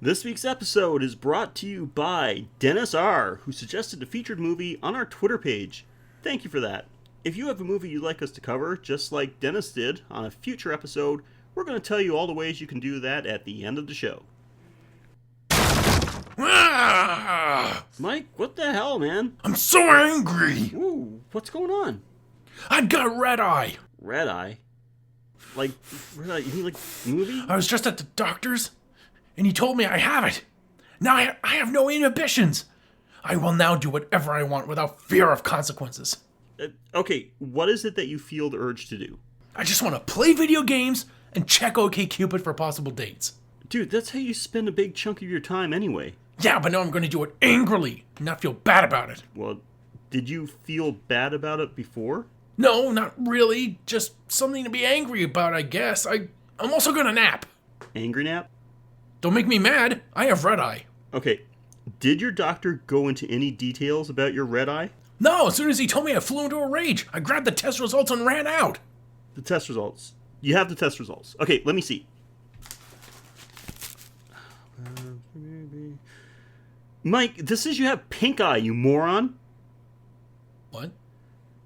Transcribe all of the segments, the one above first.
This week's episode is brought to you by Dennis R., who suggested a featured movie on our Twitter page. Thank you for that. If you have a movie you'd like us to cover, just like Dennis did on a future episode, we're going to tell you all the ways you can do that at the end of the show. Mike, what the hell, man? I'm so angry! Ooh, what's going on? I got red eye! Red eye? Like, red eye, you mean like movie? I was just at the doctor's, and he told me I have it. Now I have no inhibitions. I will now do whatever I want without fear of consequences. Okay, what is it that you feel the urge to do? I just want to play video games and check OkCupid for possible dates. Dude, that's how you spend a big chunk of your time anyway. Yeah, but now I'm going to do it angrily and not feel bad about it. Well, did you feel bad about it before? No, not really. Just something to be angry about, I guess. I'm also going to nap. Angry nap? Don't make me mad. I have red eye. Okay, did your doctor go into any details about your red eye? No, as soon as he told me, I flew into a rage. I grabbed the test results and ran out. The test results. You have the test results. Okay, let me see. Mike, this says you have pink eye, you moron. What?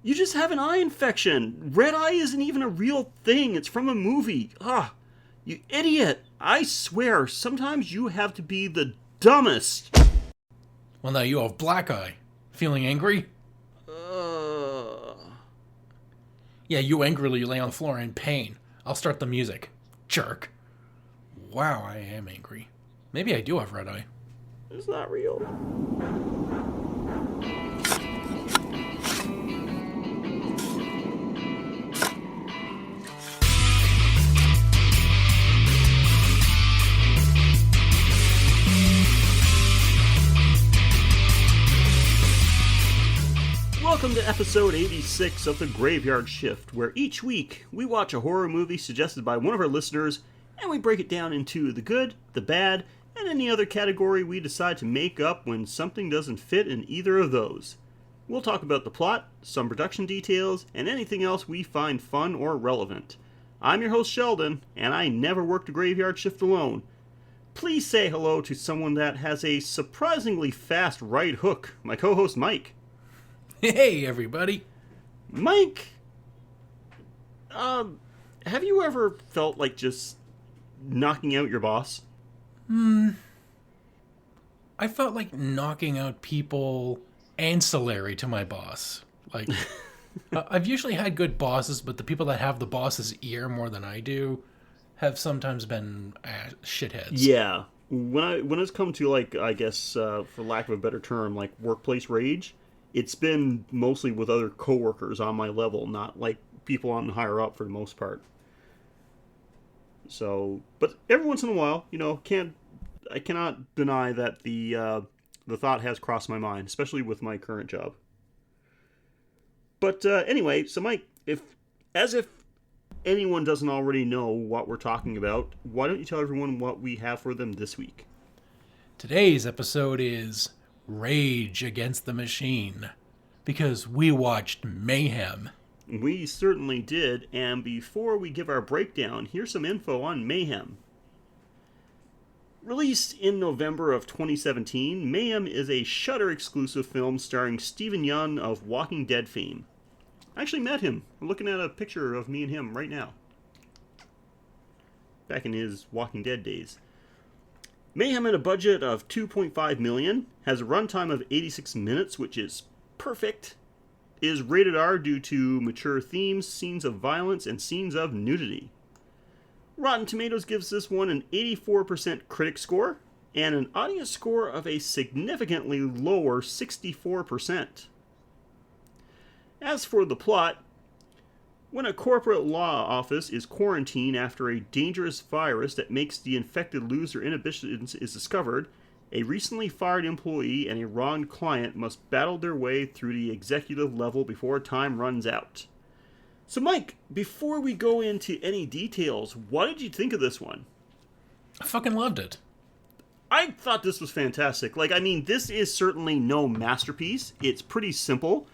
You just have an eye infection. Red eye isn't even a real thing. It's from a movie. Ah, you idiot. I swear, sometimes you have to be the dumbest. Well, now you have black eye. Feeling angry? Yeah, you angrily lay on the floor in pain. I'll start the music. Jerk. Wow, I am angry. Maybe I do have red eye. It's not real. Welcome to episode 86 of The Graveyard Shift, where each week we watch a horror movie suggested by one of our listeners, and we break it down into the good, the bad, and any other category we decide to make up when something doesn't fit in either of those. We'll talk about the plot, some production details, and anything else we find fun or relevant. I'm your host Sheldon, and I never worked a graveyard shift alone. Please say hello to someone that has a surprisingly fast right hook, my co-host Mike. Hey, everybody. Mike, have you ever felt like just knocking out your boss? I felt like knocking out people ancillary to my boss. Like, I've usually had good bosses, but the people that have the boss's ear more than I do have sometimes been shitheads. Yeah. When it's come to, like, I guess, for lack of a better term, like workplace rage, it's been mostly with other coworkers on my level, not like people on higher up for the most part. So, but every once in a while, I cannot deny that the thought has crossed my mind, especially with my current job. But anyway, so Mike, if anyone doesn't already know what we're talking about, why don't you tell everyone what we have for them this week? Today's episode is Rage Against the Machine, because we watched Mayhem. We certainly did, and before we give our breakdown, here's some info on Mayhem. Released in November of 2017, Mayhem is a Shudder-exclusive film starring Stephen Yeun of Walking Dead fame. I actually met him. I'm looking at a picture of me and him right now. Back in his Walking Dead days. Mayhem had a budget of $2.5 million, has a runtime of 86 minutes, which is perfect, is rated R due to mature themes, scenes of violence, and scenes of nudity. Rotten Tomatoes gives this one an 84% critic score, and an audience score of a significantly lower 64%. As for the plot, when a corporate law office is quarantined after a dangerous virus that makes the infected lose their inhibitions is discovered, a recently fired employee and a wronged client must battle their way through the executive level before time runs out. So Mike, before we go into any details, what did you think of this one? I fucking loved it. I thought this was fantastic. This is certainly no masterpiece. It's pretty simple.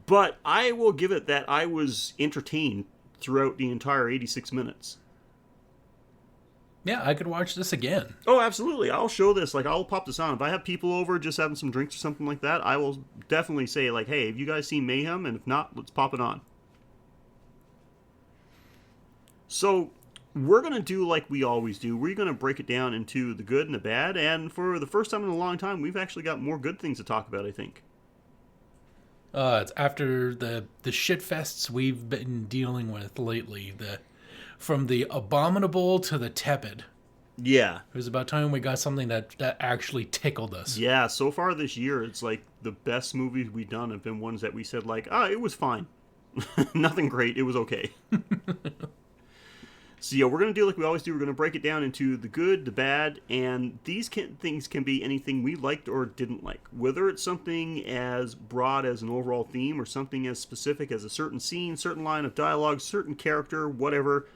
But I will give it that I was entertained throughout the entire 86 minutes. Yeah, I could watch this again. Oh, absolutely. I'll show this. Like, I'll pop this on. If I have people over just having some drinks or something like that, I will definitely say, like, hey, have you guys seen Mayhem? And if not, let's pop it on. So, we're going to do like we always do. We're going to break it down into the good and the bad. And for the first time in a long time, we've actually got more good things to talk about, I think. It's after the shit fests we've been dealing with lately. From the abominable to the tepid. Yeah. It was about time we got something that actually tickled us. Yeah, so far this year, it's like the best movies we've done have been ones that we said, like, it was fine. Nothing great. It was okay. So, yeah, we're going to do like we always do. We're going to break it down into the good, the bad, and these things can be anything we liked or didn't like. Whether it's something as broad as an overall theme or something as specific as a certain scene, certain line of dialogue, certain character, whatever.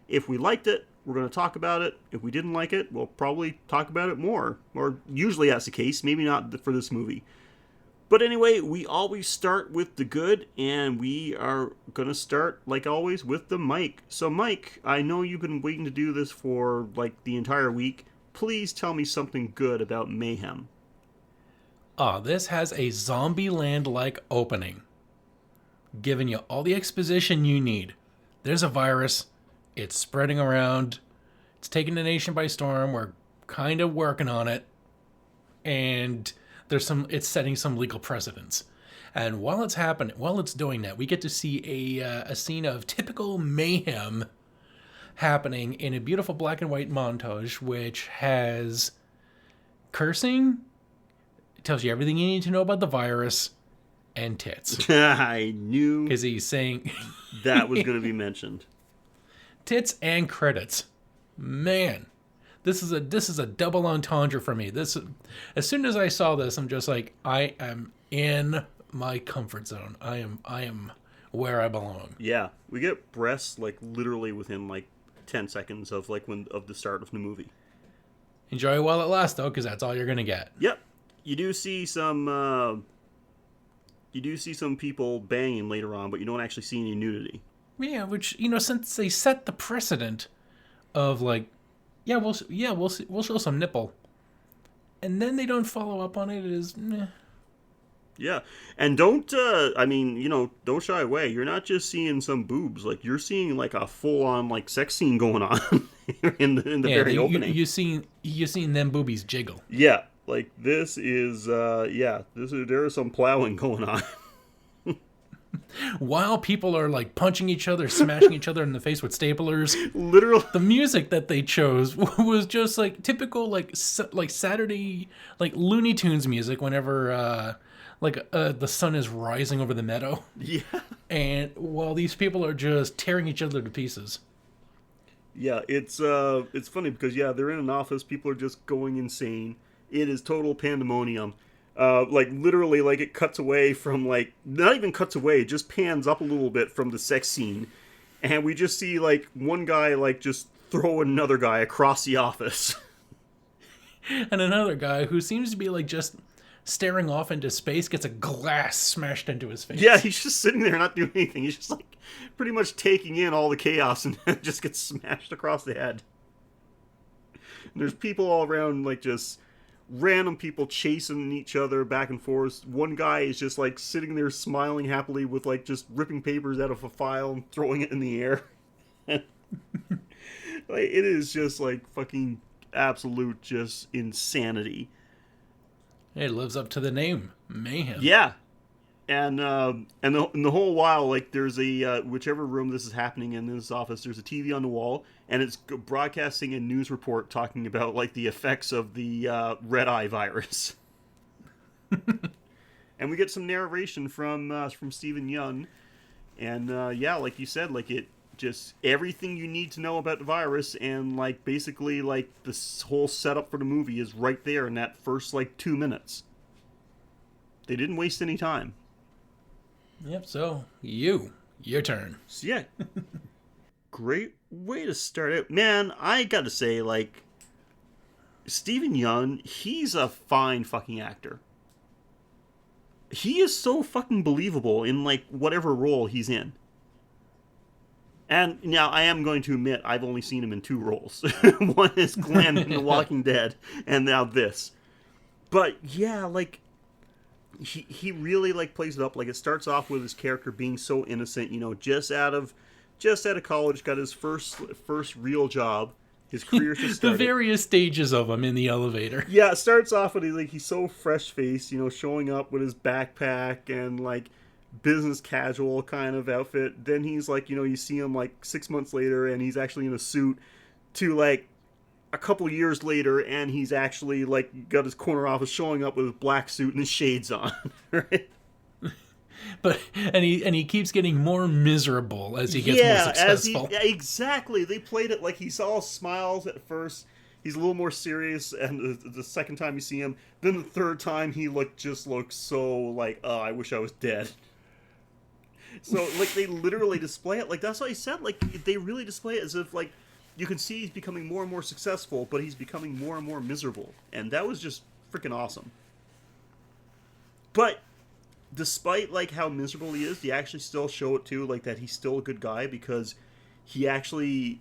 If we liked it, we're going to talk about it. If we didn't like it, we'll probably talk about it more. Or usually that's the case. Maybe not for this movie. But anyway, we always start with the good, and we are going to start, like always, with the Mike. So, Mike, I know you've been waiting to do this for, like, the entire week. Please tell me something good about Mayhem. This has a Zombieland-like opening. Giving you all the exposition you need. There's a virus. It's spreading around. It's taking the nation by storm. We're kind of working on it. And it's setting some legal precedents. And while it's doing that, we get to see a scene of typical mayhem happening in a beautiful black and white montage, which has cursing, it tells you everything you need to know about the virus, and tits. I knew because he's saying that was going to be mentioned. Tits and credits. Man, this is a double entendre for me. As soon as I saw this, I'm just like, I am in my comfort zone. I am where I belong. Yeah, we get breasts like literally within like 10 seconds of the start of the movie. Enjoy it while it lasts, though, because that's all you're gonna get. Yep, you do see some people banging later on, but you don't actually see any nudity. Yeah, which, since they set the precedent of like, we'll show some nipple, and then they don't follow up on it, is meh. Yeah, and don't shy away. You're not just seeing some boobs; like you're seeing like a full-on like sex scene going on in the very opening. You seen them boobies jiggle. Yeah, like this is there is some plowing going on. While people are like punching each other, smashing each other in the face with staplers, literally, the music that they chose was just like typical like Saturday like Looney Tunes music. Whenever the sun is rising over the meadow, yeah, and while these people are just tearing each other to pieces. Yeah, it's funny because they're in an office. People are just going insane. It is total pandemonium. Literally, it cuts away from, not even cuts away, it just pans up a little bit from the sex scene. And we just see, one guy, just throw another guy across the office. And another guy who seems to be, just staring off into space gets a glass smashed into his face. Yeah, he's just sitting there not doing anything. He's just, pretty much taking in all the chaos and just gets smashed across the head. And there's people all around, just random people chasing each other back and forth. One guy is just sitting there smiling happily with just ripping papers out of a file and throwing it in the air. It is just fucking absolute just insanity. It lives up to the name, Mayhem. Yeah. And the whole while, there's a whichever room this is happening in this office, there's a TV on the wall, and it's broadcasting a news report talking about the effects of the red eye virus. And we get some narration from Stephen Yeun, and like you said, it just everything you need to know about the virus, and basically this whole setup for the movie is right there in that first 2 minutes. They didn't waste any time. Yep, so your turn. So yeah, great way to start it. Man, I gotta say, Stephen Yeun, he's a fine fucking actor. He is so fucking believable in, whatever role he's in. And now I am going to admit I've only seen him in 2 roles. One is Glenn in The Walking Dead, and now this. But yeah, like he really like plays it up. Like it starts off with his character being so innocent, just out of college, got his first real job. His career just started. The various stages of him in the elevator. Yeah, it starts off with he's so fresh faced, showing up with his backpack and like business casual kind of outfit. Then he's like, you see him like 6 months later and he's actually in a suit, to like a couple years later and he's actually like got his corner office, showing up with his black suit and his shades on. Right? But and he keeps getting more miserable as he gets more successful. Exactly. They played it like he's all smiles at first. He's a little more serious, and the second time you see him, then the third time he just looks so like, oh, I wish I was dead. So like they literally display it like that's what I said. Like they really display it as if like you can see he's becoming more and more successful, but he's becoming more and more miserable, and that was just freaking awesome. But despite like how miserable he is, they actually still show it too, like that he's still a good guy, because he actually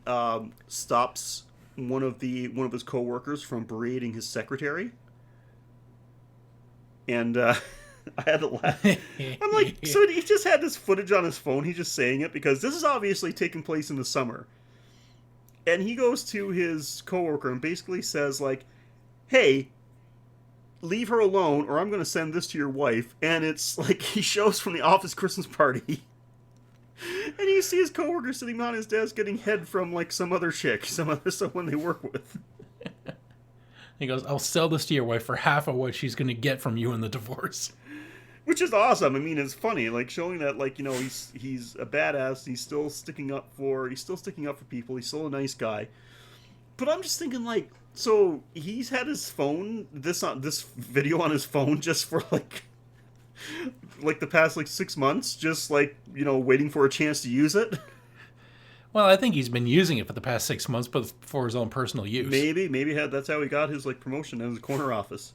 stops one of his coworkers from berating his secretary, and I had to laugh. I'm like, so he just had this footage on his phone. He's just saying it because this is obviously taking place in the summer, and he goes to his coworker and basically says like, "Hey, leave her alone or I'm going to send this to your wife." And it's like he shows from the office Christmas party. And you see his coworker sitting behind his desk getting head from like some other chick, someone they work with. He goes, "I'll sell this to your wife for half of what she's going to get from you in the divorce." Which is awesome. I mean, it's funny, like showing that like, he's a badass, he's still sticking up for people, he's still a nice guy. But I'm just thinking like, so he's had his phone, this video on his phone just for like the past like 6 months, just like, waiting for a chance to use it. Well, I think he's been using it for the past 6 months, but for his own personal use. Maybe that's how he got his like promotion in his corner office.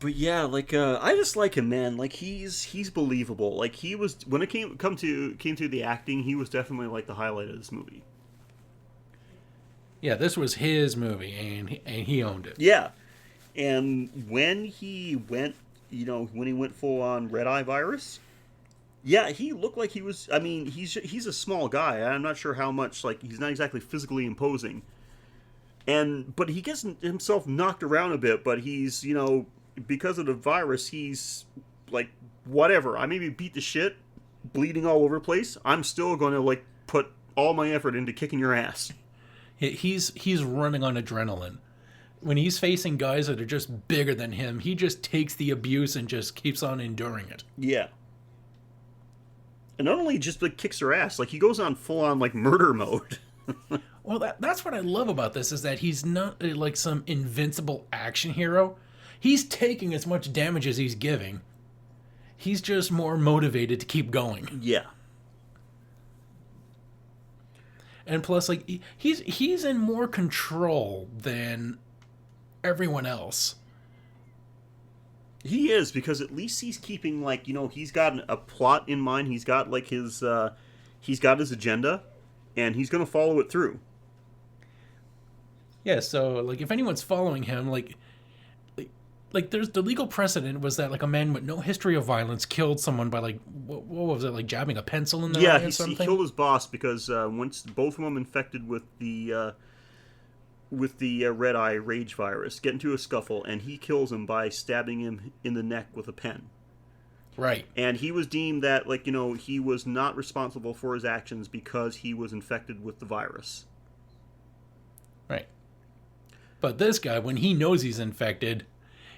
But yeah, like I just like him, man. Like he's believable. Like he was, when it came to the acting, he was definitely like the highlight of this movie. Yeah, this was his movie, and he owned it. Yeah, and when he went, full on red eye virus, yeah, he looked like he was. I mean, he's a small guy. I'm not sure how much. Like he's not exactly physically imposing, but he gets himself knocked around a bit. But he's because of the virus, he's like, whatever. I maybe beat the shit, bleeding all over the place. I'm still going to like put all my effort into kicking your ass. He's running on adrenaline. When he's facing guys that are just bigger than him, he just takes the abuse and just keeps on enduring it. Yeah. And not only just like kicks her ass, like he goes on full on like murder mode. Well, that's what I love about this, is that he's not like some invincible action hero. He's taking as much damage as he's giving. He's just more motivated to keep going. Yeah. And plus, like, he's in more control than everyone else. He is, because at least he's keeping, like, he's got a plot in mind. He's got, like, he's got his agenda, and he's going to follow it through. Yeah, so, like, if anyone's following him, like there's the legal precedent was that, like, a man with no history of violence killed someone by, like, what was it, like, jabbing a pencil in their eye or something? Yeah, he killed his boss because once both of them infected with the red eye rage virus, get into a scuffle, and he kills him by stabbing him in the neck with a pen. Right. And he was deemed that, like, he was not responsible for his actions because he was infected with the virus. Right. But this guy, when he knows he's infected,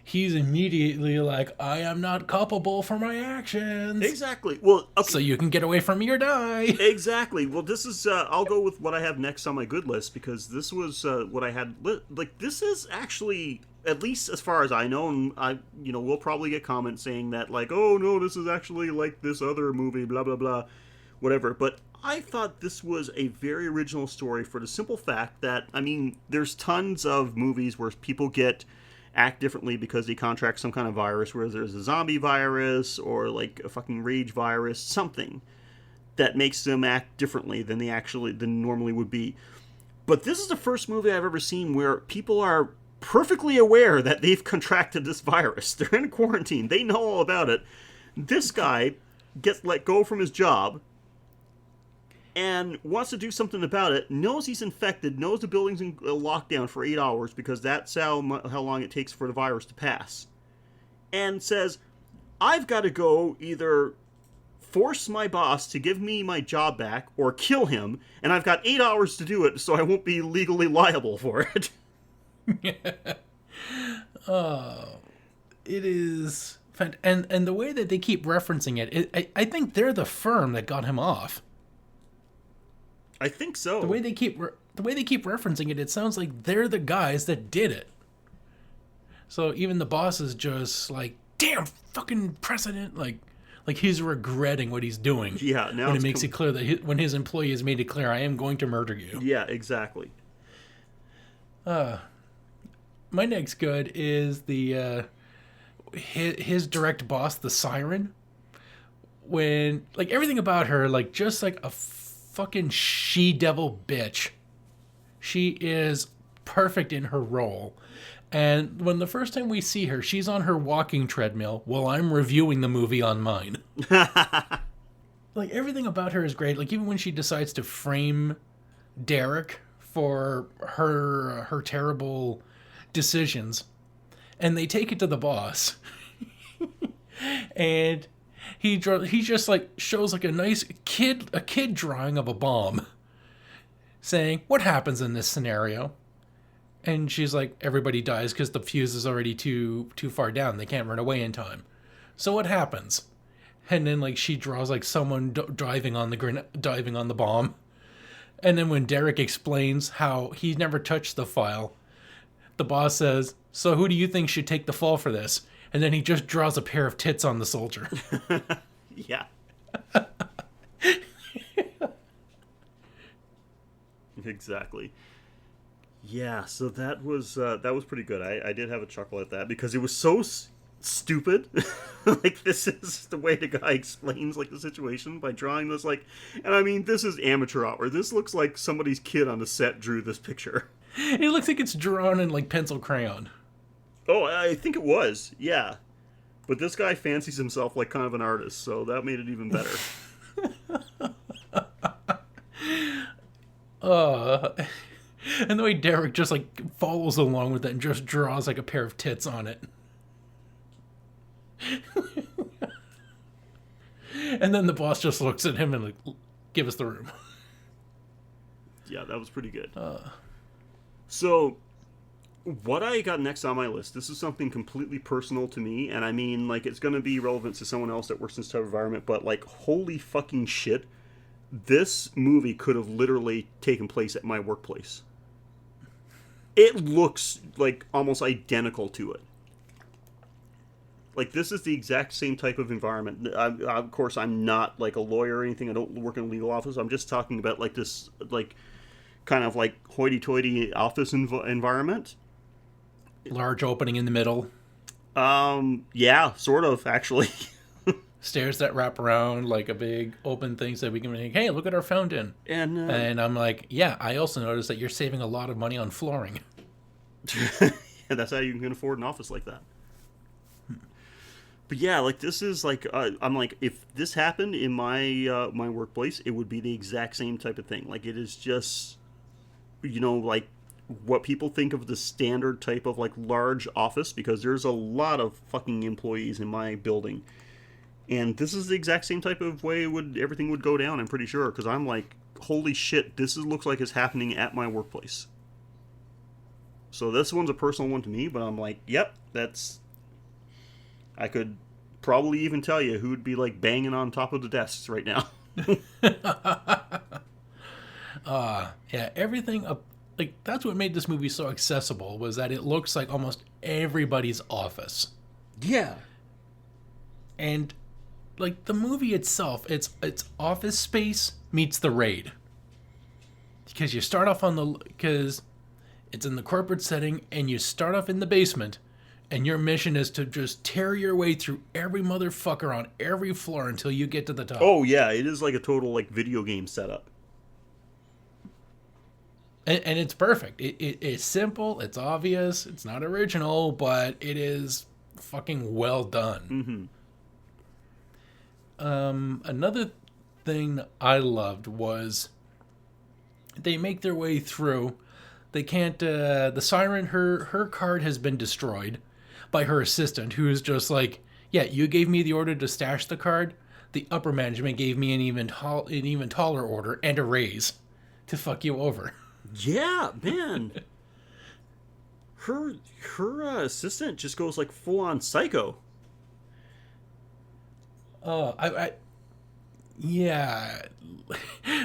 he's immediately like, I am not culpable for my actions. Exactly. Well, okay. So you can get away from me or die. Exactly. Well, this is, I'll go with what I have next on my good list, because this was what I had, like, this is actually, at least as far as I know, and we'll probably get comments saying that, like, oh no, this is actually like this other movie, blah, blah, blah, whatever. But I thought this was a very original story for the simple fact that, I mean, there's tons of movies where people get act differently because they contract some kind of virus, where there's a zombie virus or like a fucking rage virus, something that makes them act differently than than normally would be. But this is the first movie I've ever seen where people are perfectly aware that they've contracted this virus. They're in quarantine. They know all about it. This guy gets let go from his job and wants to do something about it, knows he's infected, knows the building's in lockdown for 8 hours because that's how long it takes for the virus to pass, and says, I've got to go either force my boss to give me my job back or kill him, and I've got 8 hours to do it so I won't be legally liable for it. It is... And the way that they keep referencing it, I think they're the firm that got him off. I think so. The way they keep referencing it, it sounds like they're the guys that did it. So even the boss is just like, damn, fucking precedent, like he's regretting what he's doing. Yeah, now when it makes it clear that when his employee has made it clear, I am going to murder you. Yeah, exactly. My next good is the his direct boss, the Siren. When like everything about her, like just like a fucking she-devil bitch. She is perfect in her role. And when the first time we see her, she's on her walking treadmill while I'm reviewing the movie on mine. Like, everything about her is great. Like, even when she decides to frame Derek for her terrible decisions, and they take it to the boss. And he just, like, shows, like, a nice kid drawing of a bomb, saying, what happens in this scenario? And she's like, everybody dies because the fuse is already too far down. They can't run away in time. So what happens? And then like she draws like someone diving on the bomb. And then when Derek explains how he never touched the file, the boss says, so who do you think should take the fall for this? And then he just draws a pair of tits on the soldier. Yeah. Exactly. Yeah, so that was pretty good. I did have a chuckle at that because it was so stupid. Like, this is the way the guy explains like the situation by drawing this, like, and I mean, this is amateur hour. This looks like somebody's kid on the set drew this picture. It looks like it's drawn in like pencil crayon. Oh, I think it was. Yeah. But this guy fancies himself like kind of an artist, so that made it even better. And the way Derek just like follows along with it and just draws like a pair of tits on it. And then the boss just looks at him and like, give us the room. Yeah, that was pretty good. So, what I got next on my list, this is something completely personal to me, and I mean, like, it's going to be relevant to someone else that works in this type of environment, but, like, holy fucking shit, this movie could have literally taken place at my workplace. It looks, like, almost identical to it. Like, this is the exact same type of environment. Of course, I'm not, like, a lawyer or anything. I don't work in a legal office. I'm just talking about, like, this, like, kind of, like, hoity-toity office environment. Large opening in the middle. Yeah, sort of, actually. Stairs that wrap around, like a big open thing so we can make, hey, look at our fountain. And I'm like, yeah, I also noticed that you're saving a lot of money on flooring. Yeah, that's how you can afford an office like that. But yeah, like, this is, like, I'm like, if this happened in my my workplace, it would be the exact same type of thing. Like, it is just, you know, like, what people think of the standard type of, like, large office, because there's a lot of fucking employees in my building. And this is the exact same type of way everything would go down, I'm pretty sure, because I'm like, holy shit, looks like it's happening at my workplace. So this one's a personal one to me, but I'm like, yep, I could probably even tell you who would be, like, banging on top of the desks right now. Yeah, everything like, that's what made this movie so accessible, was that it looks like almost everybody's office. Yeah. And, like, the movie itself, it's Office Space meets The Raid. Because you start off because it's in the corporate setting, and you start off in the basement, and your mission is to just tear your way through every motherfucker on every floor until you get to the top. Oh yeah, it is like a total like video game setup. And it's perfect. It's simple, it's obvious, it's not original, but it is fucking well done. Another thing I loved was they make their way through. They can't, the siren, her card has been destroyed by her assistant, who is just like, yeah, you gave me the order to stash the card. The upper management gave me an even taller order and a raise to fuck you over. Yeah, man. Her assistant just goes like full on psycho. Yeah.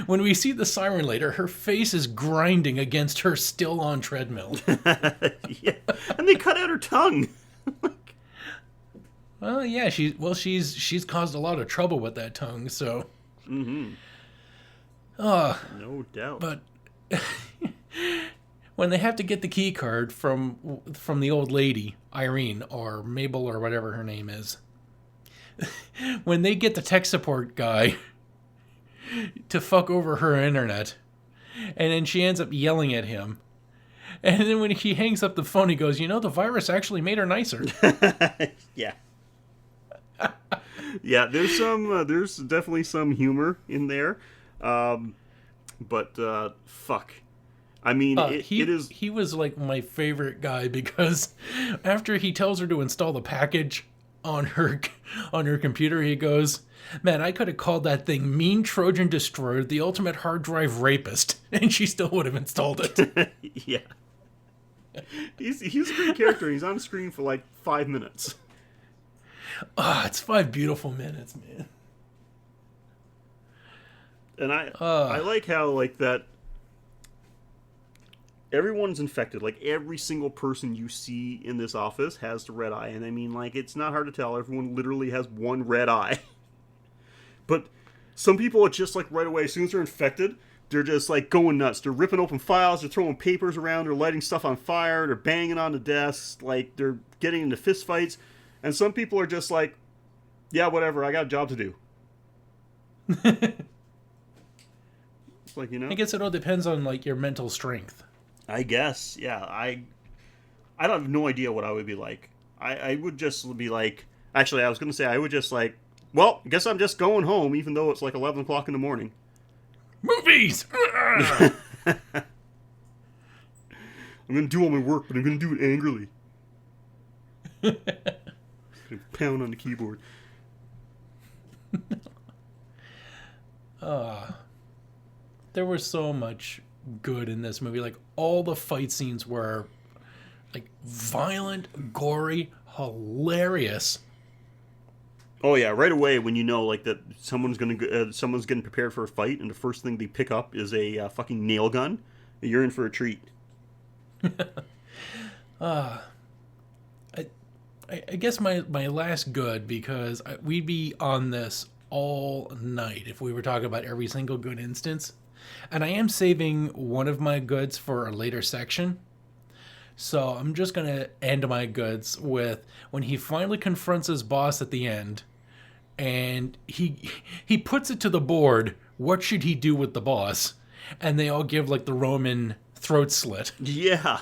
When we see the siren later, her face is grinding against her still on treadmill. Yeah, and they cut out her tongue. Well, yeah, she's caused a lot of trouble with that tongue, so. No doubt. But when they have to get the key card from the old lady, Irene, or Mabel, or whatever her name is, when they get the tech support guy to fuck over her internet, and then she ends up yelling at him, and then when he hangs up the phone, he goes, "You know, the virus actually made her nicer." Yeah. Yeah, there's definitely some humor in there. But fuck. I mean, it is... He was like my favorite guy because after he tells her to install the package on her computer, he goes, "Man, I could have called that thing Mean Trojan Destroyer, the ultimate hard drive rapist, and she still would have installed it." Yeah. He's a great character. He's on screen for like 5 minutes. It's 5 beautiful minutes, man. And I like how, like, that everyone's infected. Like, every single person you see in this office has the red eye. And I mean, like, it's not hard to tell. Everyone literally has one red eye. But some people are just, like, right away, as soon as they're infected, they're just, like, going nuts. They're ripping open files, they're throwing papers around, they're lighting stuff on fire, they're banging on the desks, like, they're getting into fistfights. And some people are just like, yeah, whatever, I got a job to do. Like, you know, I guess it all depends on like your mental strength. I guess, yeah. I have no idea what I would be like. I would just be like, actually, I was going to say, I would just like, well, I guess I'm just going home, even though it's like 11 o'clock in the morning. Movies! I'm going to do all my work, but I'm going to do it angrily. Pound on the keyboard. There was so much good in this movie. Like, all the fight scenes were like violent, gory, hilarious. Oh yeah, right away when you know like that someone's getting prepared for a fight, and the first thing they pick up is a fucking nail gun, you're in for a treat. I guess my last good, because we'd be on this all night if we were talking about every single good instance. And I am saving one of my goods for a later section. So I'm just going to end my goods with when he finally confronts his boss at the end. And he puts it to the board, what should he do with the boss? And they all give like the Roman throat slit. Yeah.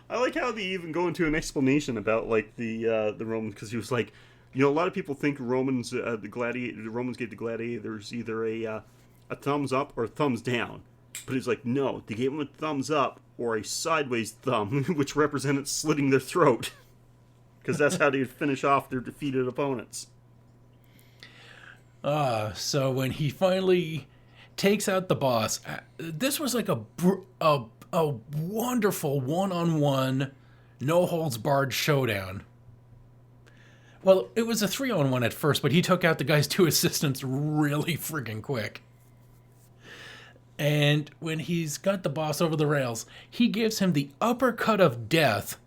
I like how they even go into an explanation about like the Romans, because he was like, you know, a lot of people think the Romans gave the gladiators either a thumbs up or a thumbs down, but he's like, no, they gave them a thumbs up or a sideways thumb, which represented slitting their throat, because that's how they'd finish off their defeated opponents. So when he finally takes out the boss, this was like a wonderful one-on-one, no-holds-barred showdown. Well, it was a 3-on-1 at first, but he took out the guy's 2 assistants really friggin' quick. And when he's got the boss over the rails, he gives him the uppercut of death,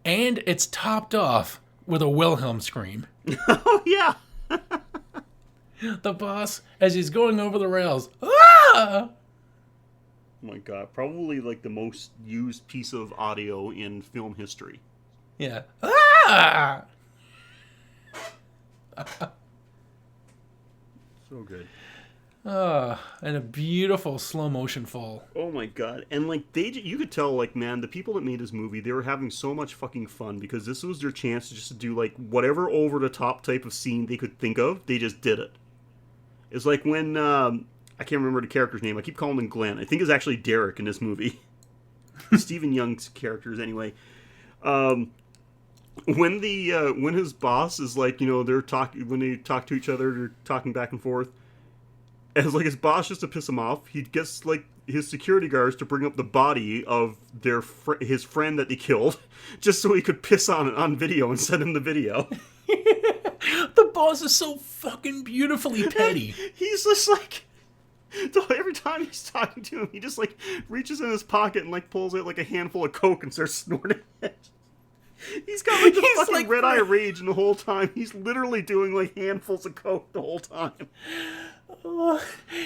and it's topped off with a Wilhelm scream. Oh, yeah! The boss, as he's going over the rails, ah! Oh my god, probably like the most used piece of audio in film history. Yeah. Ah! Ah! So good. And a beautiful slow motion fall. Oh my god. And like you could tell, like, man, the people that made this movie, they were having so much fucking fun because this was their chance to just do like whatever over the top type of scene they could think of. They just did it. It's like when I can't remember the character's name. I keep calling him Glenn. I think it's actually Derek in this movie. Stephen Yeun's characters anyway. When his boss is like, when they talk to each other, they're talking back and forth. As like his boss, just to piss him off, he gets like his security guards to bring up the body of his friend that they killed, just so he could piss on it on video and send him the video. The boss is so fucking beautifully petty. He's just like, every time he's talking to him, he just like reaches in his pocket and like pulls out like a handful of coke and starts snorting it. He's got like the fucking like red eye rage, and the whole time he's literally doing like handfuls of coke the whole time.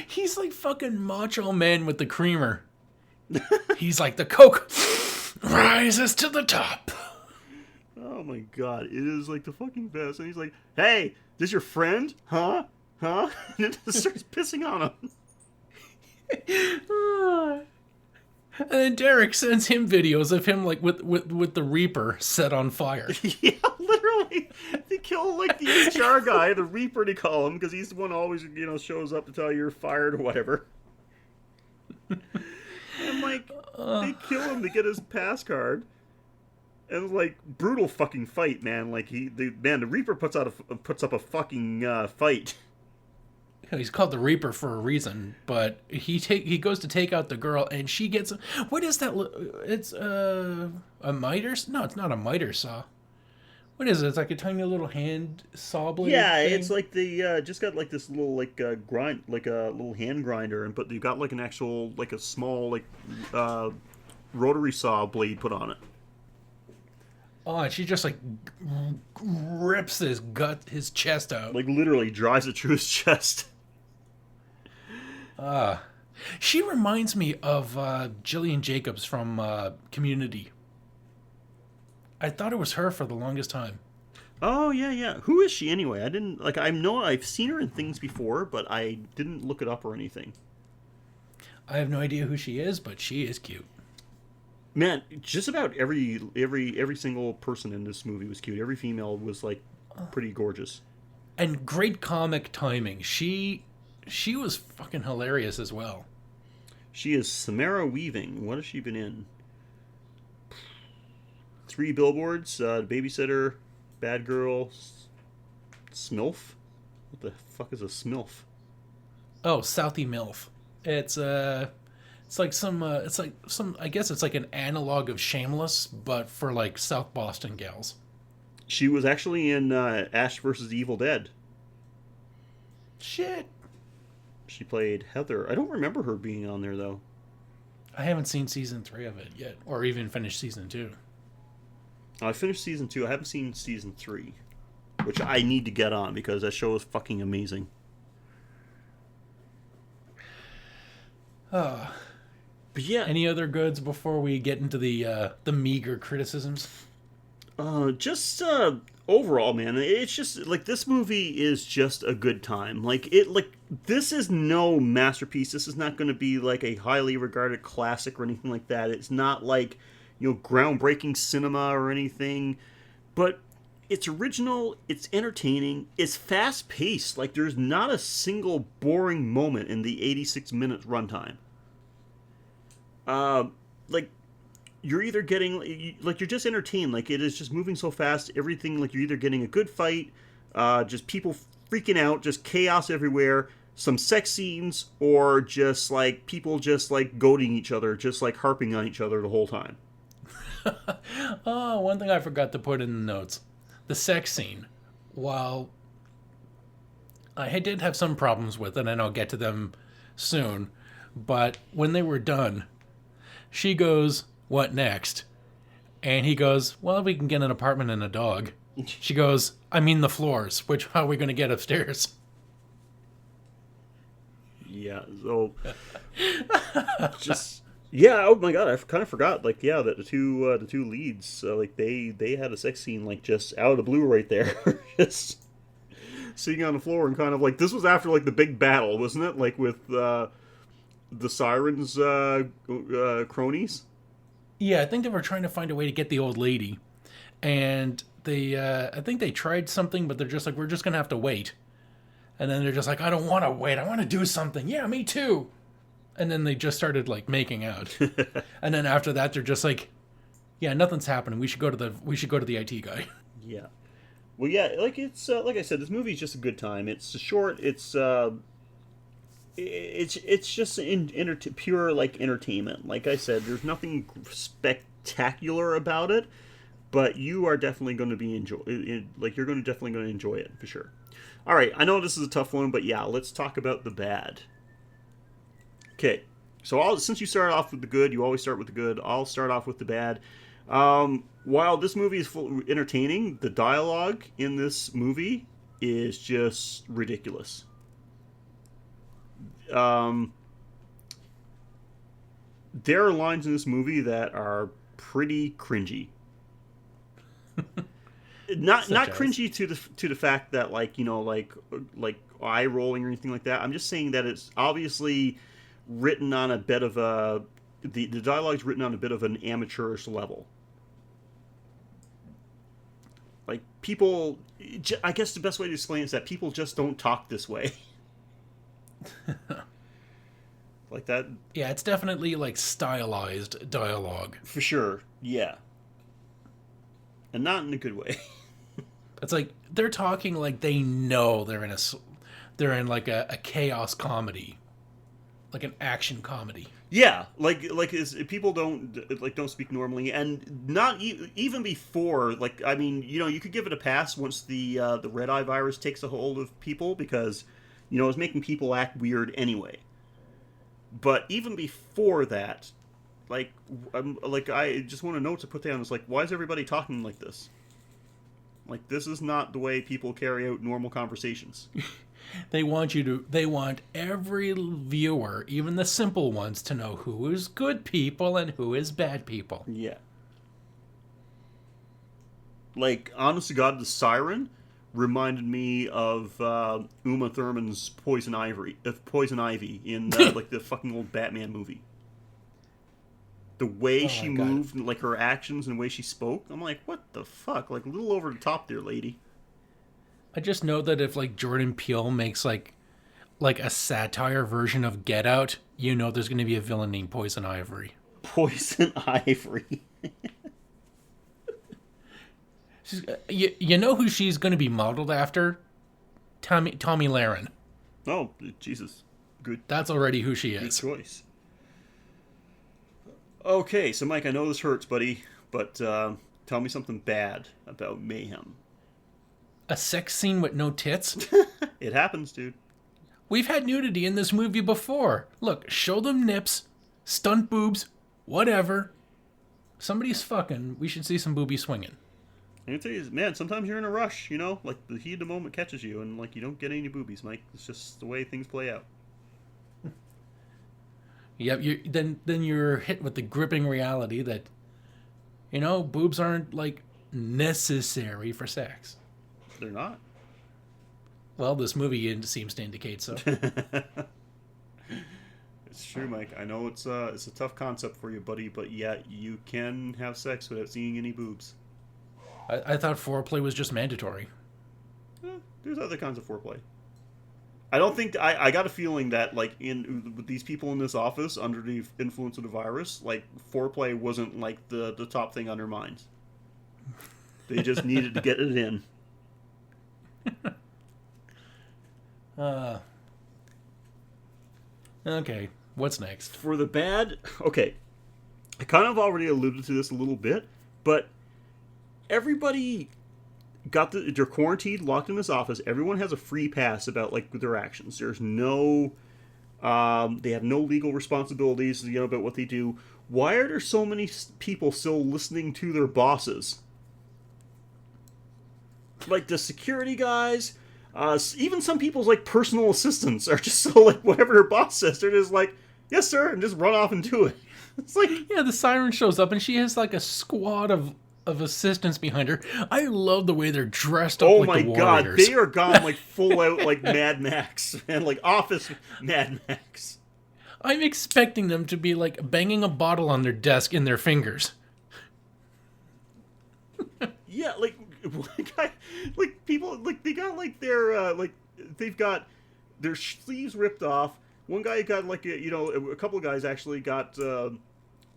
He's like fucking Macho Man with the creamer. He's like, the coke rises to the top. Oh my god, it is like the fucking best. And he's like, "Hey, this your friend? Huh? And it just starts pissing on him. And then Derek sends him videos of him like with the Reaper set on fire. Yeah, literally. They kill like the HR guy, the Reaper they call him, because he's the one who always, shows up to tell you you're fired or whatever. And like, they kill him to get his pass card. And like, brutal fucking fight, man. Like the Reaper puts up a fucking fight. He's called the Reaper for a reason, but he goes to take out the girl, and she gets, what is that? It's a miter? No, it's not a miter saw. What is it? It's like a tiny little hand saw blade. Yeah, thing? it's like they just got like this little like grind, like a little hand grinder, but you got like an actual like a small like rotary saw blade put on it. Oh, and she just like rips his chest out. Like literally drives it through his chest. She reminds me of Jillian Jacobs from Community. I thought it was her for the longest time. Oh yeah. Who is she anyway? I didn't like. I've seen her in things before, but I didn't look it up or anything. I have no idea who she is, but she is cute. Man, just about every single person in this movie was cute. Every female was like pretty gorgeous. And great comic timing. She was fucking hilarious as well. She is Samara Weaving. What has she been in? 3 Billboards, Babysitter, Bad Girl, Smilf. What the fuck is a Smilf? Oh, Southie MILF. It's like some I guess it's like an analog of Shameless, but for like South Boston gals. She was actually in Ash vs. Evil Dead. Shit. She played Heather. I don't remember her being on there though. I haven't seen season 3 of it yet, or even finished season 2. I finished season 2. I haven't seen season 3, which I need to get on because that show is fucking amazing. But yeah. Any other goods before we get into the meager criticisms? Just overall, man, it's just like this movie is just a good time. This is no masterpiece. This is not going to be like a highly regarded classic or anything like that. It's not like, groundbreaking cinema or anything, but it's original, it's entertaining, it's fast paced. Like there's not a single boring moment in the 86 minutes runtime. Like you're either getting like you're just entertained. Like it is just moving so fast. Everything, like you're either getting a good fight, just people freaking out, just chaos everywhere, some sex scenes, or just like people just like goading each other, just like harping on each other the whole time. Oh, one thing I forgot to put in the notes. The sex scene. While I did have some problems with it, and I'll get to them soon, but when they were done, she goes, "What next?" And he goes, "Well, we can get an apartment and a dog." She goes, "I mean the floors. How are we going to get upstairs?" Yeah, so just Yeah, oh my god, I kind of forgot. Like, yeah, that the two leads, like they had a sex scene like just out of the blue right there, just sitting on the floor and kind of like this was after like the big battle, wasn't it? Like with the sirens cronies. Yeah, I think they were trying to find a way to get the old lady, and they I think they tried something, but they're just like, we're just gonna have to wait. And then they're just like, I don't want to wait. I want to do something. Yeah, me too. And then they just started like making out. And then after that, they're just like, yeah, nothing's happening. We should go to the IT guy. Yeah. Well, yeah, like it's like I said, this movie's just a good time. It's short. It's just pure like entertainment. Like I said, there's nothing spectacular about it, but you are definitely going to be you're going to definitely going to enjoy it for sure. All right, I know this is a tough one, but yeah, let's talk about the bad. Okay, so since you started off with the good, you always start with the good. I'll start off with the bad. While this movie is entertaining, the dialogue in this movie is just ridiculous. There are lines in this movie that are pretty cringy. Not cringy to the fact that like eye rolling or anything like that. I'm just saying that it's obviously written on a bit of the dialogue's written on a bit of an amateurish level. Like people, I guess the best way to explain it is that people just don't talk this way. Like that. Yeah, it's definitely like stylized dialogue. For sure, yeah. And not in a good way. It's like they're talking like they know they're in like a chaos comedy, like an action comedy. Yeah, people don't speak normally, and not even before. Like, I mean, you could give it a pass once the red eye virus takes a hold of people because it's making people act weird anyway. But even before that, I just want to note to put down is like, why is everybody talking like this? Like, this is not the way people carry out normal conversations. They want every viewer, even the simple ones, to know who is good people and who is bad people. Yeah. Like, honest to God, the siren reminded me of Uma Thurman's Poison Ivy in like the fucking old Batman movie. The way she moved, like her actions and the way she spoke, I'm like, what the fuck? Like, a little over the top there, lady. I just know that if like Jordan Peele makes like a satire version of Get Out, there's going to be a villain named Poison Ivory. Poison Ivory. You know who she's going to be modeled after? Tommy Lahren. Oh, Jesus. Good. That's already who she is. Good choice. Okay, so Mike, I know this hurts, buddy, but tell me something bad about Mayhem. A sex scene with no tits? It happens, dude. We've had nudity in this movie before. Look, show them nips, stunt boobs, whatever. Somebody's fucking. We should see some booby swinging. I can tell you, man, sometimes you're in a rush, like the heat of the moment catches you, and like you don't get any boobies, Mike. It's just the way things play out. Yep, then you're hit with the gripping reality that, boobs aren't like necessary for sex. They're not. Well, this movie seems to indicate so. It's true, Mike. I know it's a tough concept for you, buddy, but yeah, you can have sex without seeing any boobs. I thought foreplay was just mandatory. There's other kinds of foreplay. I don't think I got a feeling that like with these people in this office under the influence of the virus, like foreplay wasn't like the top thing on their minds. They just needed to get it in. Okay, what's next? For the bad, okay, I kind of already alluded to this a little bit, but everybody they're quarantined, locked in this office. Everyone has a free pass about like their actions. There's no, they have no legal responsibilities, about what they do. Why are there so many people still listening to their bosses? Like the security guys, even some people's like personal assistants are just so like whatever their boss says, they're just like, yes sir, and just run off and do it. It's like, Yeah, the siren shows up and she has like a squad of assistants behind her. I love the way they're dressed up oh like my the god, warriors. they are gone like full out like Mad Max and like Office Mad Max. I'm expecting them to be like banging a bottle on their desk in their fingers. Yeah, like people like they got like their like they've got their sleeves ripped off. One guy got like a couple of guys actually got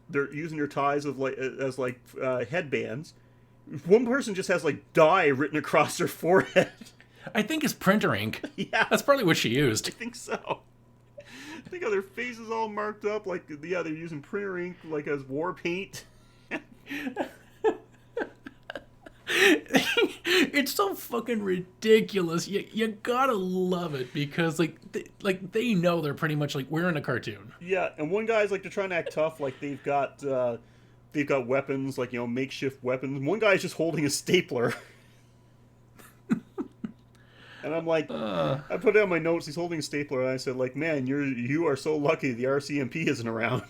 they're using their ties of like as like headbands. One person just has like dye written across their forehead. I think it's printer ink. Yeah, That's probably what she used. I think so. I think their faces all marked up like yeah they're using printer ink like as war paint. It's so fucking ridiculous. You gotta love it because they know they're pretty much like we're in a cartoon. Yeah, and one guy's like they're trying to act tough, like they've got weapons, like makeshift weapons. One guy's just holding a stapler, and I'm like, I put it on my notes. He's holding a stapler, and I said, like, man, you are so lucky the RCMP isn't around.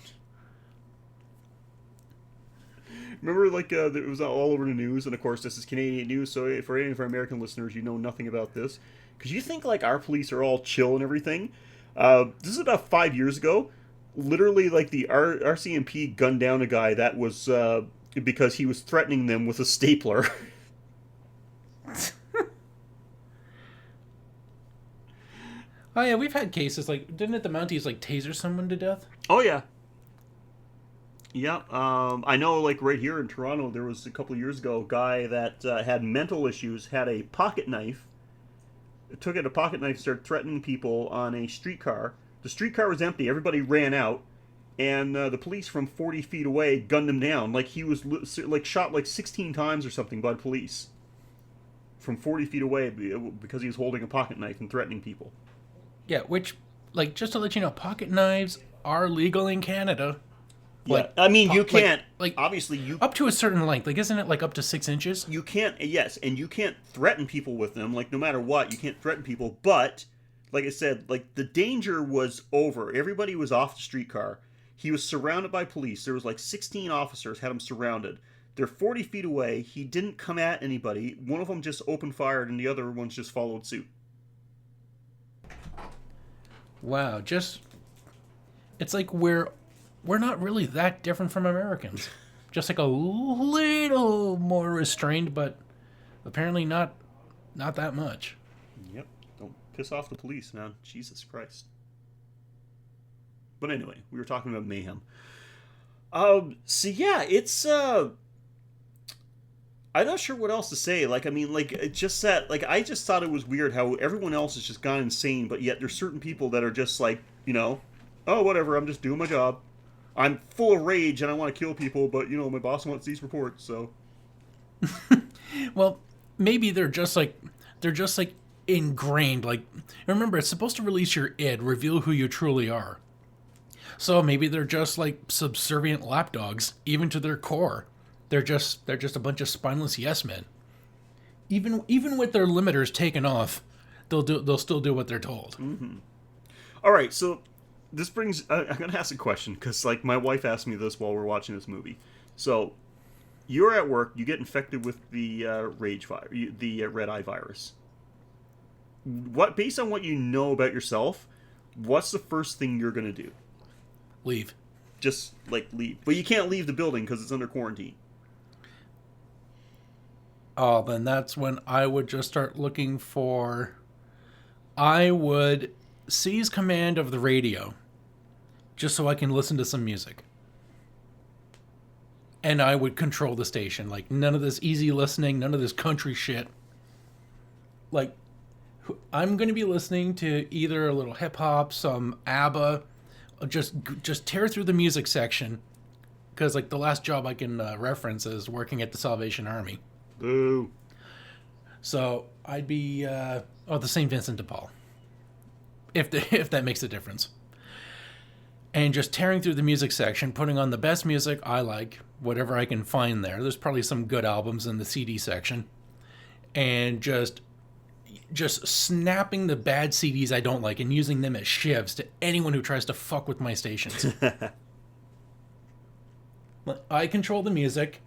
Remember, like, it was all over the news, and of course, this is Canadian news, so for any of our American listeners, you know nothing about this. Because you think, like, our police are all chill and everything. This is about 5 years ago. Literally, like, the RCMP gunned down a guy that was, because he was threatening them with a stapler. Oh yeah, we've had cases like didn't the Mounties like taser someone to death? Oh, yeah. Yeah, I know, like, right here in Toronto, there was a couple of years ago a guy that had mental issues, had a pocket knife, took out a pocket knife, started threatening people on a streetcar. The streetcar was empty, everybody ran out, and the police from 40 feet away gunned him down. Like, he was, like, shot, like, 16 times or something by the police from 40 feet away because he was holding a pocket knife and threatening people. Yeah, which, like, just to let you know, pocket knives are legal in Canada. Like, yeah, I mean, you can't, like obviously you... Up to a certain length, like, isn't it, like, up to 6 inches? You can't, yes, and you can't threaten people with them, like, no matter what, you can't threaten people, but, like I said, like, the danger was over. Everybody was off the streetcar. He was surrounded by police. There was, like, 16 officers had him surrounded. They're 40 feet away. He didn't come at anybody. One of them just opened fire, and the other ones just followed suit. Wow, it's like we're not really that different from Americans. Just like a little more restrained, but apparently not that much. Yep. Don't piss off the police, man. Jesus Christ. But anyway, we were talking about Mayhem. So yeah, it's I'm not sure what else to say. Like, I mean, like, it just that, like, I just thought it was weird how everyone else has just gone insane, but yet there's certain people that are just like, oh, whatever, I'm just doing my job. I'm full of rage and I want to kill people, but, my boss wants these reports, so. Well, maybe they're just like ingrained. Like, remember, it's supposed to release your id, reveal who you truly are. So maybe they're just like subservient lapdogs, even to their core. They're just a bunch of spineless yes men. Even with their limiters taken off, they'll still do what they're told. Mm-hmm. All right, so this brings I'm gonna ask a question because like my wife asked me this while we're watching this movie. So you're at work, you get infected with the red eye virus. Based on what you know about yourself, what's the first thing you're gonna do? Leave. Just like leave, but you can't leave the building because it's under quarantine. Oh, then that's when I would just start looking for... I would seize command of the radio just so I can listen to some music. And I would control the station. Like, none of this easy listening, none of this country shit. Like, I'm going to be listening to either a little hip-hop, some ABBA, just tear through the music section. Because, like, the last job I can reference is working at the Salvation Army. Boo. So I'd be the St. Vincent de Paul, if that makes a difference. And just tearing through the music section, putting on the best music I like, whatever I can find there. There's probably some good albums in the CD section, and just snapping the bad CDs I don't like and using them as shivs to anyone who tries to fuck with my stations. I control the music.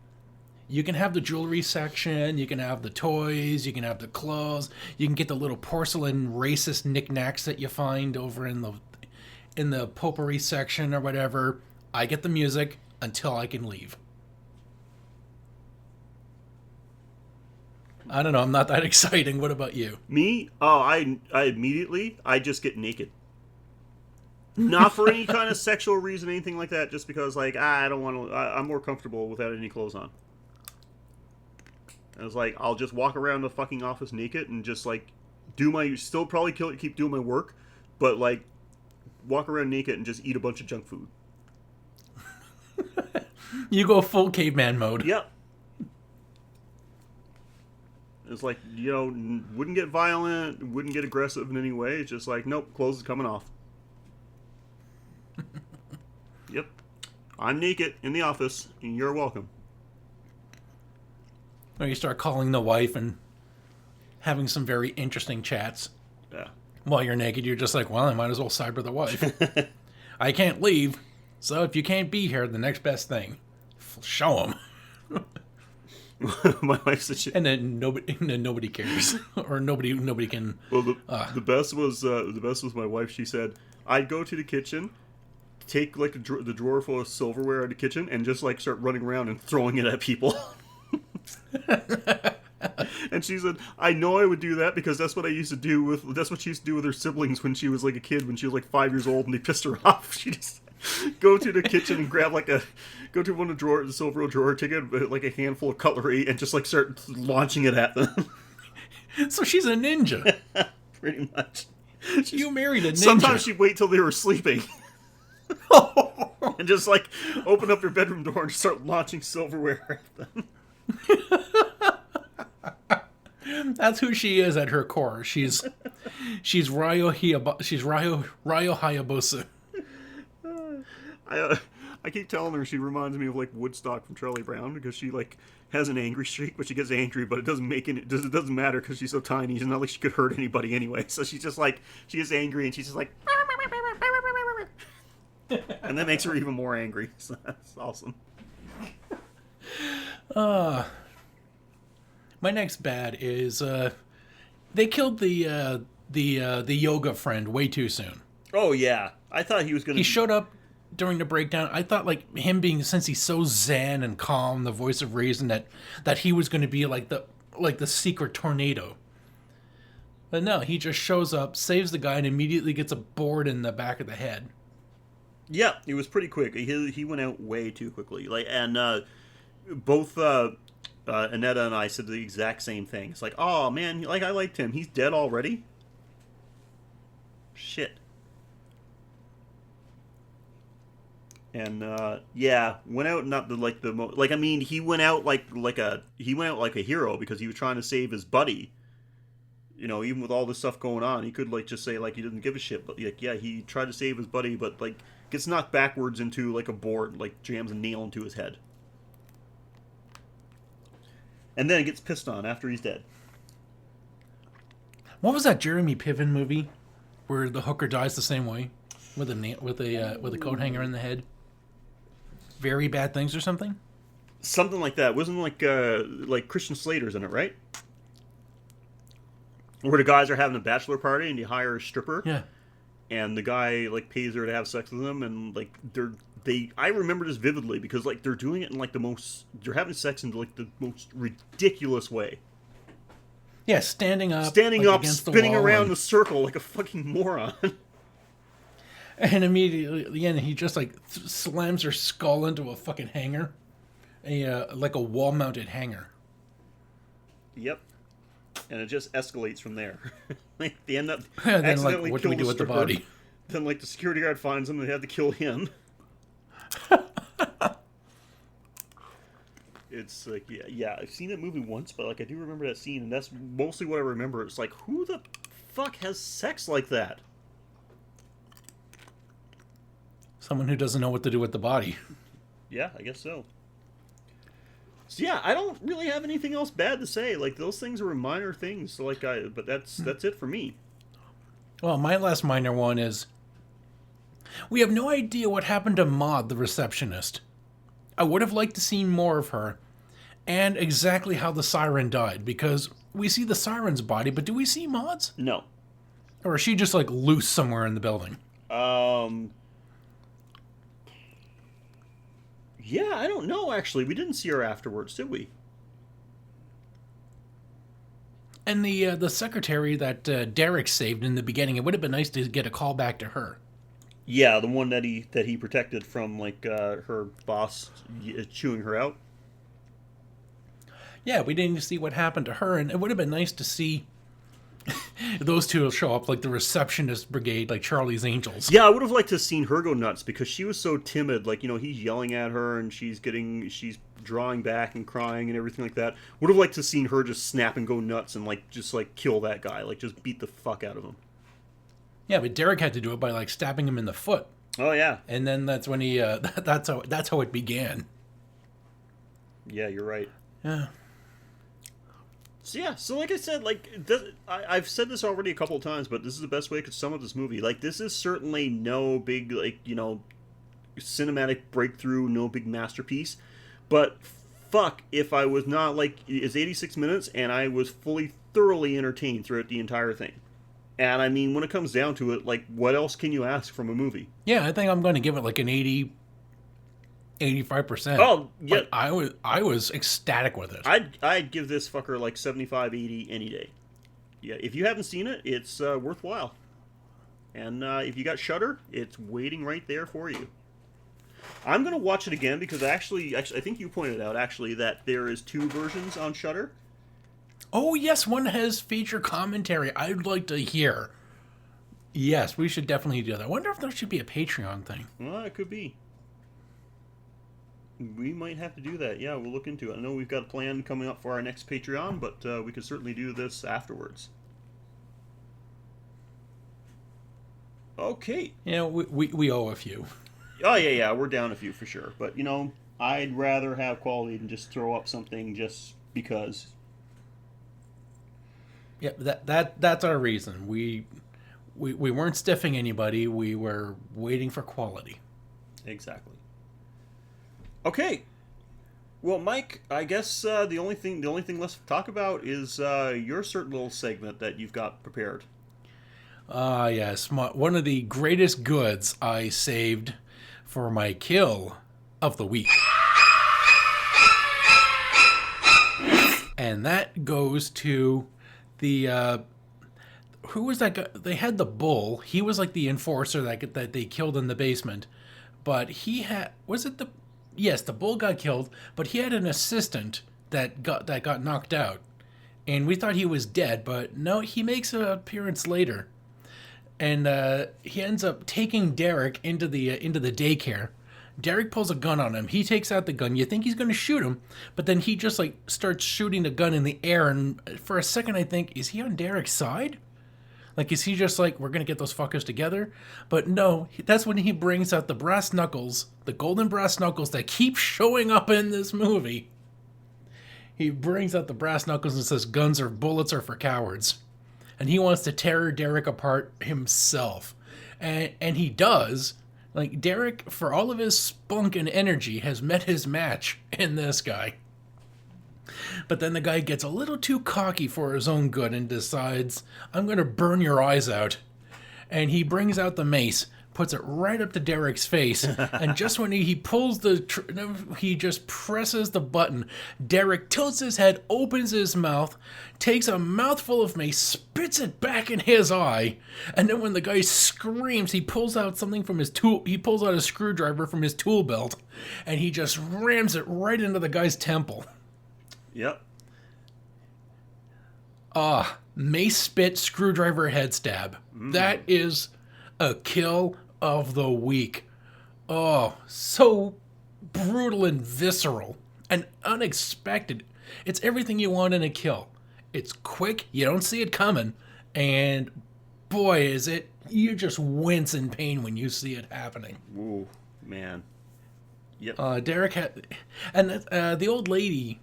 You can have the jewelry section, you can have the toys, you can have the clothes, you can get the little porcelain racist knickknacks that you find over in the potpourri section or whatever. I get the music until I can leave. I don't know, I'm not that exciting. What about you? Me? Oh, I immediately, I just get naked. Not for any kind of sexual reason, anything like that, just because, like, I don't want to, I'm more comfortable without any clothes on. And it's like, I'll just walk around the fucking office naked and just, like, still probably keep doing my work, but, like, walk around naked and just eat a bunch of junk food. You go full caveman mode. Yep. It's like, wouldn't get violent, wouldn't get aggressive in any way. It's just like, nope, clothes is coming off. Yep. I'm naked in the office, and you're welcome. Or you start calling the wife and having some very interesting chats. Yeah. While you're naked, you're just like, well, I might as well cyber the wife. I can't leave, so if you can't be here, the next best thing, show him. My wife said, and then nobody cares, or nobody can. Well, the best was my wife. She said, I'd go to the kitchen, take like the drawer full of silverware out of the kitchen, and just like start running around and throwing it at people. And she said, I know I would do that because that's what she used to do with her siblings when she was like a kid, when she was like 5 years old and they pissed her off. She just go to the kitchen and go to one of the silver drawer, take out like a handful of cutlery and just like start launching it at them. So she's a ninja. Pretty much. You married a ninja. Sometimes she'd wait till they were sleeping. And just like open up their bedroom door and start launching silverware at them. That's who she is at her core. She's Ryo Hayabusa. I keep telling her she reminds me of like Woodstock from Charlie Brown because she like has an angry streak, but she gets angry, but it doesn't matter because she's so tiny. It's not like she could hurt anybody anyway. So she's just like, she gets angry and she's just like, and that makes her even more angry. So that's awesome. My next bad is they killed the yoga friend way too soon. Oh yeah, I thought he was gonna. He showed up during the breakdown. I thought like him being, since he's so zen and calm, the voice of reason, that he was going to be like the secret tornado. But no, he just shows up, saves the guy, and immediately gets a board in the back of the head. Yeah, it was pretty quick. He went out way too quickly. Like, and both Annetta and I said the exact same thing. It's like, oh man, like I liked him. He's dead already. Shit. And yeah, went out not the I mean, he went out like a hero because he was trying to save his buddy. You know, even with all this stuff going on, he could like just say like he didn't give a shit, but like yeah, he tried to save his buddy, but like gets knocked backwards into like a board, like jams a nail into his head. And then gets pissed on after he's dead. What was that Jeremy Piven movie where the hooker dies the same way with a coat hanger in the head? Very Bad Things or something? Something like that. Wasn't like Christian Slater's in it, right? Where the guys are having a bachelor party and you hire a stripper. Yeah. And the guy like pays her to have sex with him, and like I remember this vividly because like they're doing it in like they're having sex in like the most ridiculous way. Yeah, standing up, spinning around the circle like a fucking moron. And immediately at the end, he just like slams her skull into a fucking hanger, like a wall-mounted hanger. Yep. And it just escalates from there. Like they end up and then like, accidentally what do we do with the body? Then like the security guard finds him and they have to kill him. It's like yeah, I've seen that movie once, but like I do remember that scene, and that's mostly what I remember. It's like, who the fuck has sex like that? Someone who doesn't know what to do with the body. Yeah, I guess so. So yeah, I don't really have anything else bad to say. Like those things are minor things. So but that's it for me. Well, my last minor one is we have no idea what happened to Maud, the receptionist. I would have liked to see more of her, and exactly how the siren died, because we see the siren's body, but do we see Maud's? No. Or is she just, like, loose somewhere in the building? Yeah, I don't know, actually. We didn't see her afterwards, did we? And the secretary that Derek saved in the beginning, it would have been nice to get a call back to her. Yeah, the one that he protected from, like, her boss chewing her out. Yeah, we didn't see what happened to her, and it would have been nice to see those two will show up, like the receptionist brigade, like Charlie's Angels. Yeah, I would have liked to have seen her go nuts, because she was so timid. Like, he's yelling at her, and she's drawing back and crying and everything like that. Would have liked to have seen her just snap and go nuts and, like, just, like, kill that guy. Like, just beat the fuck out of him. Yeah, but Derek had to do it by, like, stabbing him in the foot. Oh, yeah. And then that's when he, that's how it began. Yeah, you're right. Yeah. So like I said, like, I've said this already a couple of times, but this is the best way I could sum up this movie. Like, this is certainly no big, like, cinematic breakthrough, no big masterpiece. But fuck if I was not, like, it's 86 minutes, and I was thoroughly entertained throughout the entire thing. And, I mean, when it comes down to it, like, what else can you ask from a movie? Yeah, I think I'm going to give it, like, an 85%. Oh, yeah. But I was ecstatic with it. I'd give this fucker, like, 75, 80 any day. Yeah, if you haven't seen it, it's worthwhile. And if you got Shudder, it's waiting right there for you. I'm going to watch it again because actually, I think you pointed out, actually, that there is 2 versions on Shudder. Oh, yes, one has feature commentary I'd like to hear. Yes, we should definitely do that. I wonder if there should be a Patreon thing. Well, it could be. We might have to do that. Yeah, we'll look into it. I know we've got a plan coming up for our next Patreon, but we could certainly do this afterwards. Okay. Yeah, we owe a few. Oh, yeah, we're down a few for sure. But, I'd rather have quality than just throw up something just because. Yeah, that's our reason. We weren't stiffing anybody. We were waiting for quality. Exactly. Okay. Well, Mike, I guess the only thing left to talk about is your certain little segment that you've got prepared. Yes, one of the greatest goods I saved for my kill of the week. And that goes to the who was that guy? They had the bull. He was like the enforcer that they killed in the basement. But he had, yes, the bull got killed, but he had an assistant that got knocked out. And we thought he was dead, but no, he makes an appearance later. And he ends up taking Derek into the daycare. Derek pulls a gun on him. He takes out the gun. You think he's going to shoot him, but then he just like starts shooting the gun in the air. And for a second, I think, is he on Derek's side? Like, is he just like, we're going to get those fuckers together? But no, that's when he brings out the brass knuckles, the golden brass knuckles that keep showing up in this movie. He brings out the brass knuckles and says, bullets are for cowards. And he wants to tear Derek apart himself. And he does. Like, Derek, for all of his spunk and energy, has met his match in this guy. But then the guy gets a little too cocky for his own good and decides, I'm going to burn your eyes out. And he brings out the mace, puts it right up to Derek's face, and just when he pulls he just presses the button. Derek tilts his head, opens his mouth, takes a mouthful of mace, spits it back in his eye, and then when the guy screams, he pulls out something from his tool. He pulls out a screwdriver from his tool belt, and he just rams it right into the guy's temple. Yep. Mace spit, screwdriver head stab. That is a kill of the week. Oh, so brutal and visceral and unexpected. It's everything you want in a kill. It's quick, you don't see it coming, and boy, is it, you just wince in pain when you see it happening. Ooh, man. Yep. Derek had, and the old lady,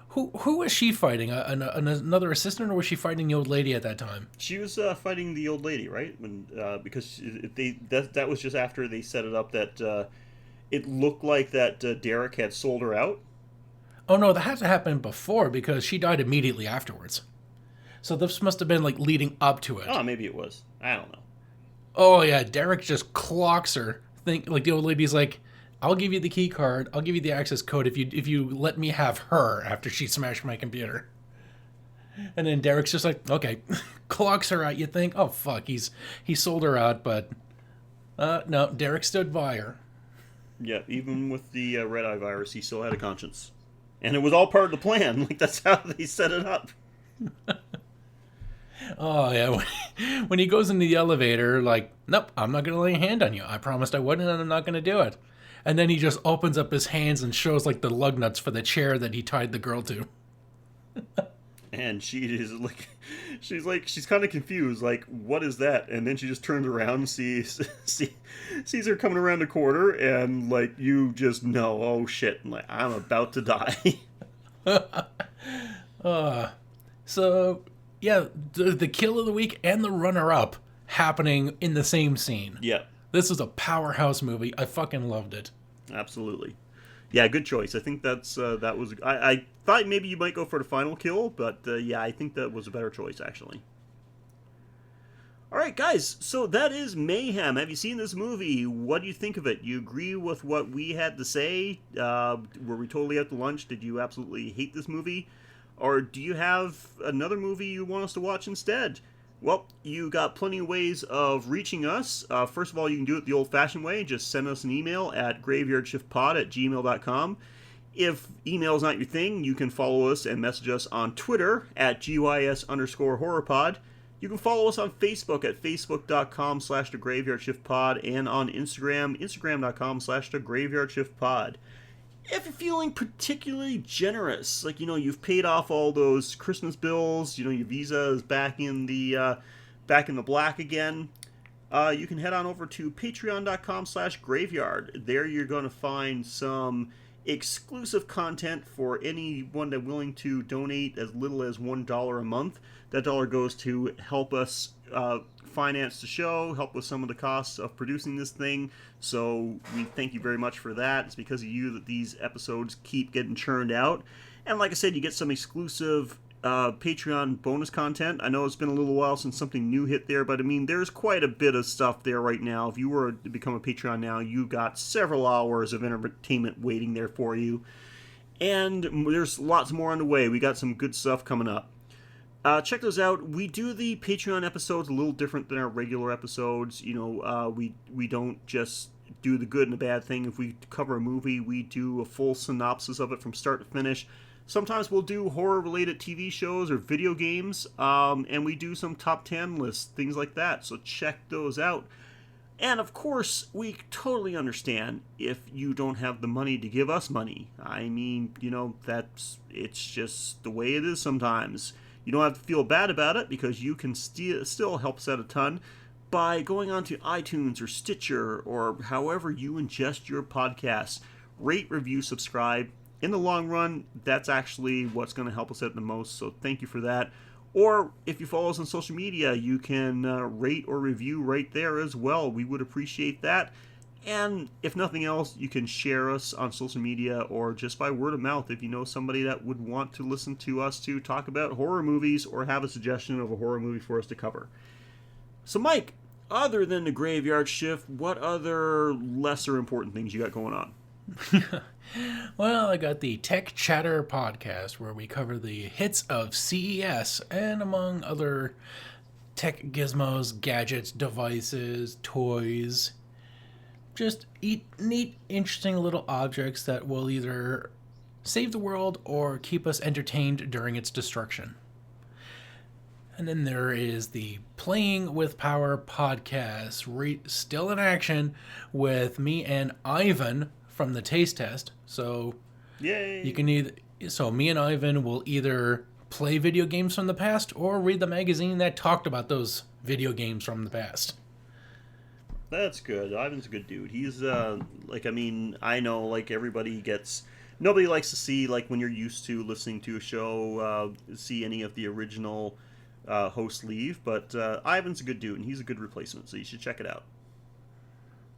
who was she fighting? Another assistant, or was she fighting the old lady at that time? She was fighting the old lady, right? When because that was just after they set it up that it looked like that Derek had sold her out. Oh no, that had to happen before because she died immediately afterwards. So this must have been like leading up to it. Oh, maybe it was. I don't know. Oh yeah, Derek just clocks her. Think like the old lady's like, "I'll give you the key card. I'll give you the access code if you let me have her after she smashed my computer." And then Derek's just like, "Okay," clocks her out. You think, "Oh fuck, he sold her out," but no, Derek stood by her. Yeah, even with the red eye virus, he still had a conscience, and it was all part of the plan. Like that's how they set it up. Oh yeah, when he goes into the elevator, like, "Nope, I'm not gonna lay a hand on you. I promised I wouldn't, and I'm not gonna do it." And then he just opens up his hands and shows like the lug nuts for the chair that he tied the girl to. And she is like, she's kind of confused, like, what is that? And then she just turns around and sees her coming around the corner, and like, you just know, oh shit, like, I'm about to die. So yeah, the kill of the week and the runner-up happening in the same scene. Yeah, This is a powerhouse movie. I fucking loved it. absolutely. Yeah, good choice. I think that was. I thought maybe you might go for the final kill, but yeah, I think that was a better choice actually. All right, guys. So that is Mayhem. Have you seen this movie? What do you think of it? You agree with what we had to say? Were we totally out to lunch? Did you absolutely hate this movie, or do you have another movie you want us to watch instead? Well, you got plenty of ways of reaching us. First of all, you can do it the old-fashioned way. Just send us an email at graveyardshiftpod@gmail.com. If email is not your thing, you can follow us and message us on Twitter at GYS_horrorpod. You can follow us on Facebook at facebook.com/thegraveyardshiftpod and on Instagram, instagram.com/thegraveyardshiftpod. If you're feeling particularly generous, like, you've paid off all those Christmas bills, your Visa is back in the black again, you can head on over to patreon.com/graveyard. There you're going to find some exclusive content for anyone that's willing to donate as little as $1 a month. That dollar goes to help us finance the show, help with some of the costs of producing this thing. So we thank you very much for that. It's because of you that these episodes keep getting churned out. And like I said, you get some exclusive Patreon bonus content. I know it's been a little while since something new hit there, but I mean, there's quite a bit of stuff there right now. If you were to become a Patreon now, you got several hours of entertainment waiting there for you. And there's lots more on the way. We got some good stuff coming up. Check those out. We do the Patreon episodes a little different than our regular episodes. We don't just do the good and the bad thing. If we cover a movie, we do a full synopsis of it from start to finish. Sometimes we'll do horror-related TV shows or video games, and we do some top 10 lists, things like that. So check those out. And of course, we totally understand if you don't have the money to give us money. I mean, it's just the way it is sometimes. You don't have to feel bad about it because you can still help us out a ton by going on to iTunes or Stitcher or however you ingest your podcasts. Rate, review, subscribe. In the long run, that's actually what's going to help us out the most, so thank you for that. Or if you follow us on social media, you can rate or review right there as well. We would appreciate that. And if nothing else, you can share us on social media or just by word of mouth if you know somebody that would want to listen to us to talk about horror movies or have a suggestion of a horror movie for us to cover. So Mike, other than the Graveyard Shift, what other lesser important things you got going on? Well, I got the Tech Chatter podcast where we cover the hits of CES and among other tech gizmos, gadgets, devices, toys. Just neat, interesting little objects that will either save the world or keep us entertained during its destruction. And then there is the Playing with Power podcast, still in action with me and Ivan from the Taste Test. So Yay! You can me and Ivan will either play video games from the past or read the magazine that talked about those video games from the past. That's good. Ivan's a good dude. He's, I know, like, nobody likes to see, like, when you're used to listening to a show, see any of the original hosts leave, but Ivan's a good dude, and he's a good replacement, so you should check it out.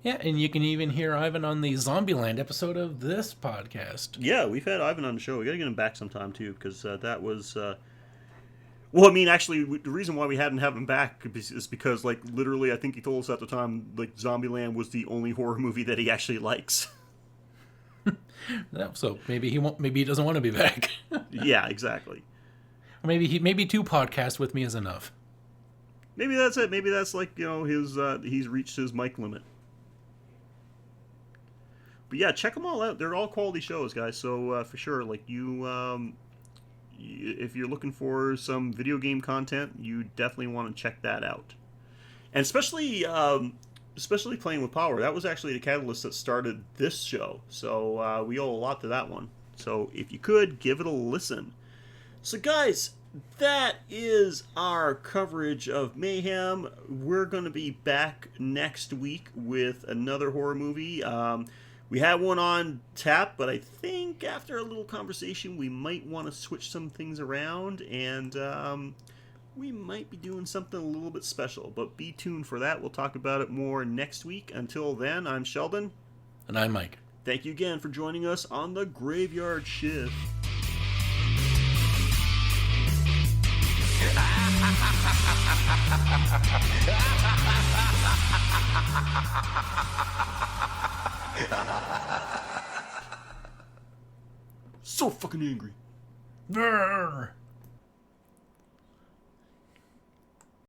Yeah, and you can even hear Ivan on the Zombieland episode of this podcast. Yeah, we've had Ivan on the show. We got to get him back sometime too, because that was. Well, I mean, actually, the reason why we hadn't have him back is because, like, literally, I think he told us at the time, like, Zombieland was the only horror movie that he actually likes. So maybe he won't. Maybe he doesn't want to be back. Yeah, exactly. Or maybe 2 podcasts with me is enough. Maybe that's it. Maybe that's like, his he's reached his mic limit. But yeah, check them all out. They're all quality shows, guys. So for sure, like if you're looking for some video game content, you definitely want to check that out. And especially Playing with Power. That was actually the catalyst that started this show. So we owe a lot to that one. So if you could, give it a listen. So guys, that is our coverage of Mayhem. We're going to be back next week with another horror movie. We had one on tap, but I think after a little conversation, we might want to switch some things around, and we might be doing something a little bit special. But be tuned for that. We'll talk about it more next week. Until then, I'm Sheldon. And I'm Mike. Thank you again for joining us on the Graveyard Shift. So fucking angry. Brrr.